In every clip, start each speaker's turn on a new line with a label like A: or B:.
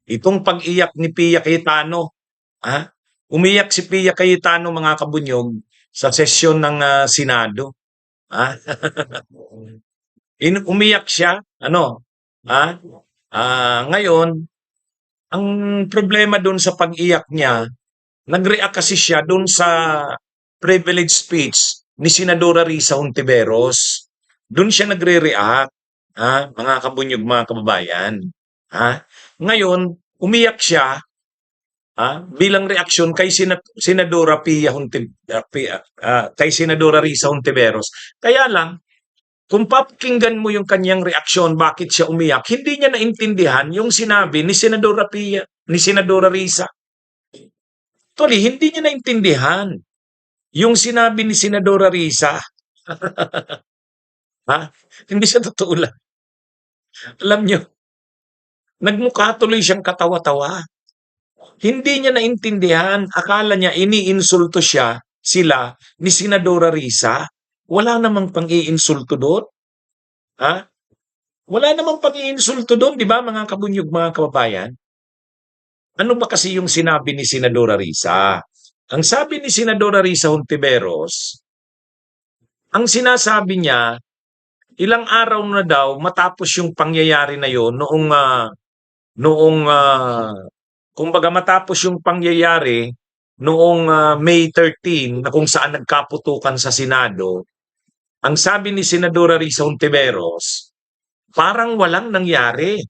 A: Itong pag-iyak ni Pia Cayetano, ha? Umiyak si Pia Cayetano mga kabunyog sa sesyon ng Senado, ha? Umiyak siya, ano, ha? Ngayon, ang problema dun sa pag-iyak niya, nag-react kasi siya dun sa privilege speech ni Senadora Risa Hontiveros. Dun siya nagre-react, ha? Mga kabunyog, mga kababayan, ha? Ngayon, umiyak siya, bilang reaksyon kay Senadora Pia kay Senadora Risa Hontiveros. Kaya lang, kung papakinggan mo yung kanyang reaksyon, bakit siya umiyak, hindi niya naintindihan yung sinabi ni Senadora Pia, ni Senadora Risa. Actually, hindi niya naintindihan yung sinabi ni Senadora Risa. Ha? Hindi siya totoo lang. Alam niyo, nagmukha tuloy siyang katawa-tawa. Hindi niya naintindihan. Akala niya iniinsulto sila ni Senadora Risa. Wala namang pang-iinsulto doon. Ha? Wala namang pang-iinsulto doon, di ba mga kabunyog, mga kababayan? Ano ba kasi yung sinabi ni Senadora Risa? Ang sabi ni Senadora Risa Hontiveros, ang sinasabi niya, ilang araw na daw matapos yung pangyayari na yon noong kumbaga matapos yung pangyayari noong May 13 na kung saan nagkaputukan sa Senado, ang sabi ni Senadora Risa Hontiveros, parang walang nangyari.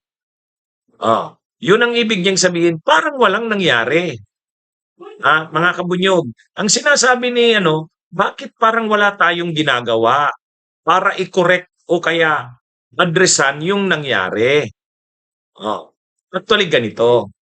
A: Yun ang ibig niyang sabihin, parang walang nangyari. Mga kabunyog, ang sinasabi ni bakit parang wala tayong ginagawa para i-correct o kaya addressan yung nangyari? Actually ganito.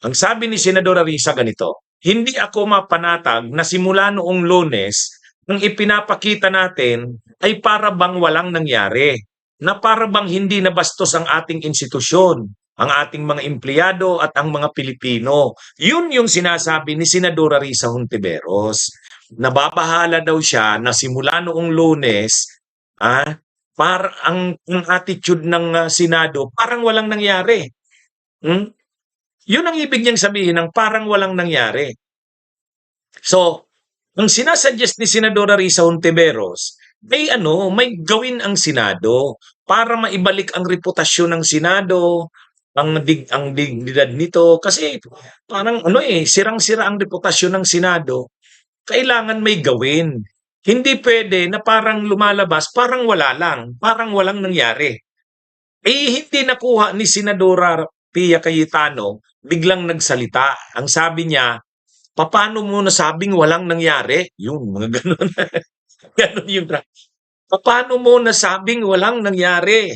A: Ang sabi ni Senadora Risa ganito, hindi ako mapanatag na simula noong Lunes, ang ipinapakita natin ay para bang walang nangyari, na para bang hindi nabastos ang ating institusyon, ang ating mga empleyado at ang mga Pilipino. Yun yung sinasabi ni Senadora Risa Hontiveros. Nababahala daw siya na simula noong Lunes, ang attitude ng Senado parang walang nangyari. Yun ang ibig niyang sabihin ng parang walang nangyari. So, ang sinasuggest ni Senadora Risa Hontiveros ay may gawin ang Senado para maibalik ang reputasyon ng Senado, ang dignidad nito kasi parang sirang-sira ang reputasyon ng Senado. Kailangan may gawin. Hindi pwede na parang lumalabas, parang wala lang, parang walang nangyari. Hindi nakuha ni Senadora Pia Cayetano, biglang nagsalita. Ang sabi niya, paano mo nasabing walang nangyari? Yun, mga ganun. Ganun yung paano mo nasabing walang nangyari?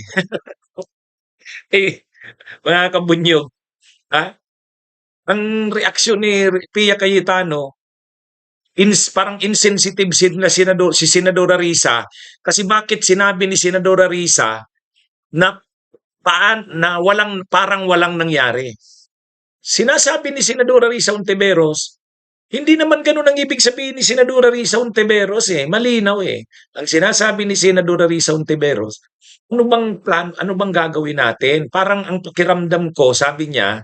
A: Mga kabunyog, ang reaksyon ni Pia Cayetano, parang insensitive si Senadora Risa kasi bakit sinabi ni Senadora Risa na parang walang nangyari. Sinasabi ni Senadora Risa Hontiveros, hindi naman ganun ang ibig sabihin ni Senadora Risa Hontiveros malinaw Ang sinasabi ni Senadora Risa Hontiveros, ano bang gagawin natin? Parang ang pakiramdam ko, sabi niya,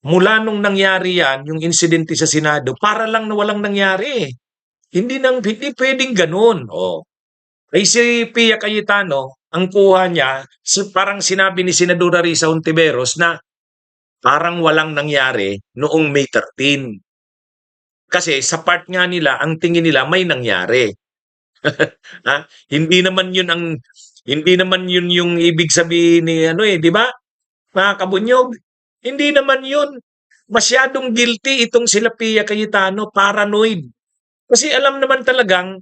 A: mula nung nangyari yan, yung insidente sa Senado, para lang na walang nangyari. Hindi pwedeng ganun. Ay si Pia Cayetano, ang kuha niya, parang sinabi ni Senadora Risa Hontiveros na parang walang nangyari noong May 13. Kasi sa part nga nila, ang tingin nila may nangyari. Hindi naman yun yung ibig sabihin ni di ba? Mga kabunyog, hindi naman yun. Masyadong guilty itong sila Pia Cayetano, paranoid. Kasi alam naman talagang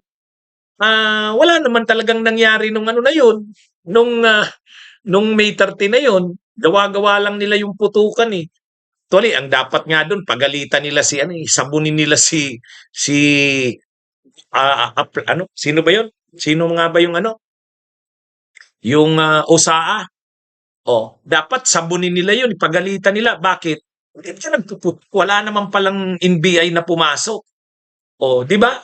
A: wala naman talagang nangyari nung na yun, nung May 30 na yun. Gawa-gawa lang nila yung putukan Actually, ang dapat nga doon pagalitan nila sabunin nila si sino ba 'yon? Sino nga ba yung yung OSAA. Dapat sabunin nila 'yon, pagalitan nila. Bakit? Wala naman palang NBI na pumasok. Di ba?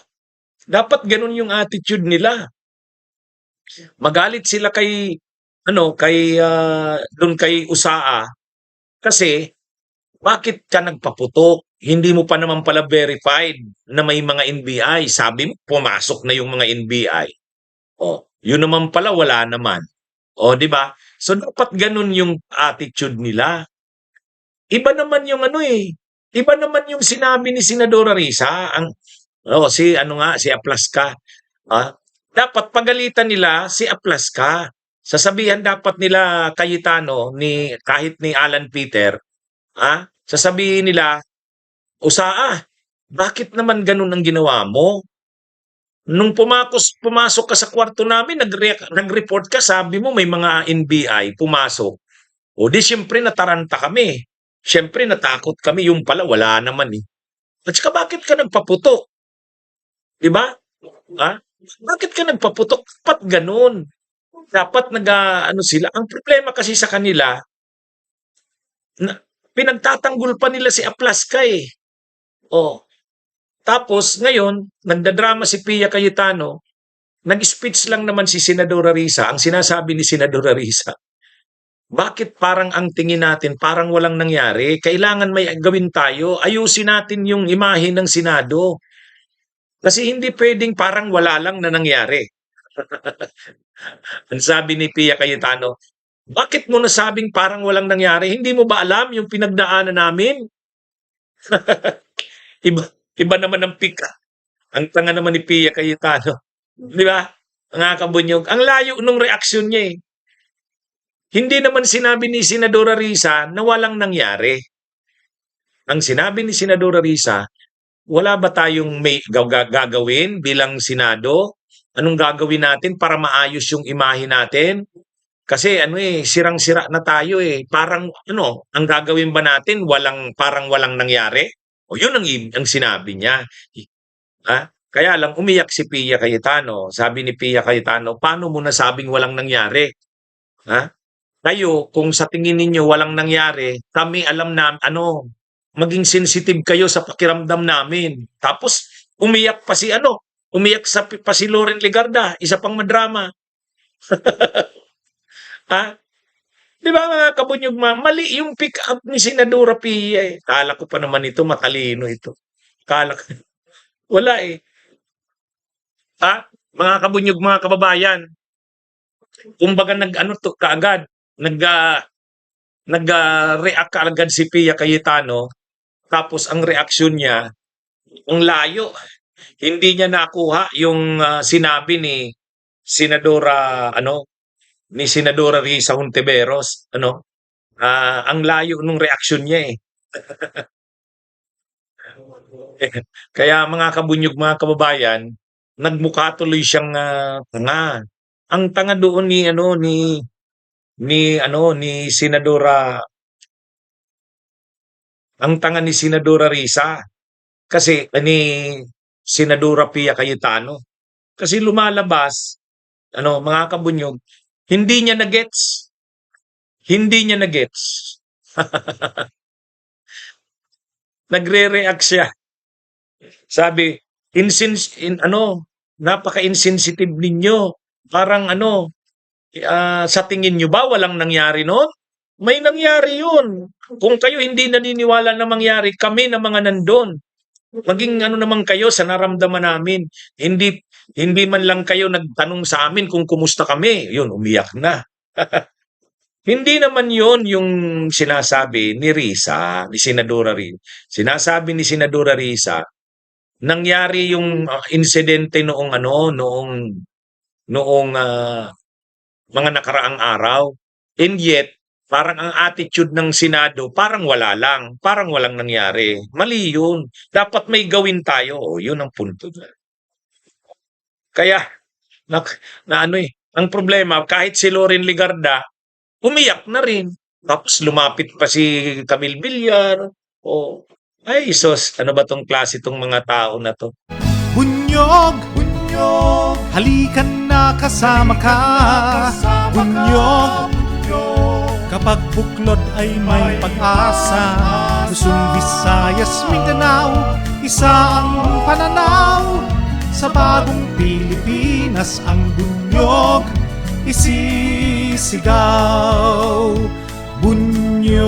A: Dapat ganun yung attitude nila. Magalit sila kay doon kay USAA kasi bakit ka nagpaputok? Hindi mo pa naman pala verified na may mga NBI. Sabi mo, pumasok na yung mga NBI. Oh, yun naman pala, wala naman. Oh, di ba? So, dapat ganun yung attitude nila. Iba naman yung ano eh. Iba naman yung sinabi ni Senadora Risa. Si Aplaska. Ah, dapat pagalitan nila si Aplaska. Sasabihan dapat nila Cayetano kahit ni Alan Peter, sasabihin nila, bakit naman ganun ang ginawa mo? Nung pumasok ka sa kwarto namin, nag-report ka, sabi mo may mga NBI pumasok. O di siyempre nataranta kami. Siyempre natakot kami, yung pala wala naman eh. At saka bakit ka nagpaputok? Di ba? Ha? Bakit ka nagpaputok? Dapat ganun. Dapat ano sila. Ang problema kasi sa kanila, pinagtatanggol pa nila si Aplaska eh. Oh. Tapos ngayon, nagdadrama si Pia Cayetano, nag-speech lang naman si Senadora Risa. Ang sinasabi ni Senadora Risa, bakit parang ang tingin natin parang walang nangyari? Kailangan may gawin tayo. Ayusin natin yung imahe ng Senado. Kasi hindi pwedeng parang wala lang na nangyari. Ang sabi ni Pia Cayetano, bakit mo nasabing parang walang nangyari? Hindi mo ba alam yung pinagdaanan namin? Iba, iba naman ang pika. Ang tanga naman ni Pia Cayetano. Di ba? Mga kabunyog. Ang layo nung reaksyon niya eh. Hindi naman sinabi ni Senadora Risa na walang nangyari. Ang sinabi ni Senadora Risa, wala ba tayong may gagawin bilang Senado? Anong gagawin natin para maayos yung imahe natin? Kasi sirang-sira na tayo eh. Parang ang gagawin ba natin parang walang nangyari? O yun ang sinabi niya. Kaya lang umiyak si Pia Cayetano. Sabi ni Pia Cayetano, paano mo nasabing walang nangyari? Kayo, kung sa tingin ninyo walang nangyari, kami alam na maging sensitive kayo sa pakiramdam namin. Tapos umiyak pa si Loren Legarda, isa pang madrama. Di ba mga kabunyog, mali yung pick up ni Senadora Pia eh. Kala ko pa naman ito, matalino ito. Wala eh. Mga kabunyog, mga kababayan, kumbaga nag-react kaagad si Pia Cayetano, tapos ang reaksyon niya, ang layo. Hindi niya nakuha yung sinabi ni Senadora Risa Hontiveros, ang layo nung reaksyon niya eh. Kaya mga kabunyog, mga kababayan, nagmukha tuloy siyang tanga. Ang tanga doon ni Senadora, ang tanga ni Senadora Risa kasi ni Senadora Pia Cayetano. Kasi lumalabas, mga kabunyog, hindi niya na-gets. Hindi niya na-gets. Nagre-react siya. Sabi, napaka-insensitive ninyo. Parang sa tingin nyo ba walang nangyari noon? May nangyari yun. Kung kayo hindi naniniwala na mangyari, kami na mga nandun. Maging naman kayo sa naramdaman namin. Hindi man lang kayo nagtanong sa amin kung kumusta kami. Yun, umiyak na. Hindi naman yun yung sinasabi ni Risa, ni Senadora Risa. Sinasabi ni Senadora Risa, nangyari yung insidente noong mga nakaraang araw. And yet, parang ang attitude ng Senado, parang wala lang. Parang walang nangyari. Mali yun. Dapat may gawin tayo. Yun ang punto. Kaya, ang problema, kahit si Loren Legarda, umiyak na rin. Tapos lumapit pa si Camille Villar. Ay, sos, ano ba tong klase tong mga tao na to?
B: Bunyog, bunyog, halikan na kasama ka. Bunyog, kapag buklod ay may pag-asa. Luzon, Visayas, Mindanao, isa ang pananaw. Sa bagong Pilipinas ang bunyog isisigaw. Bunyog,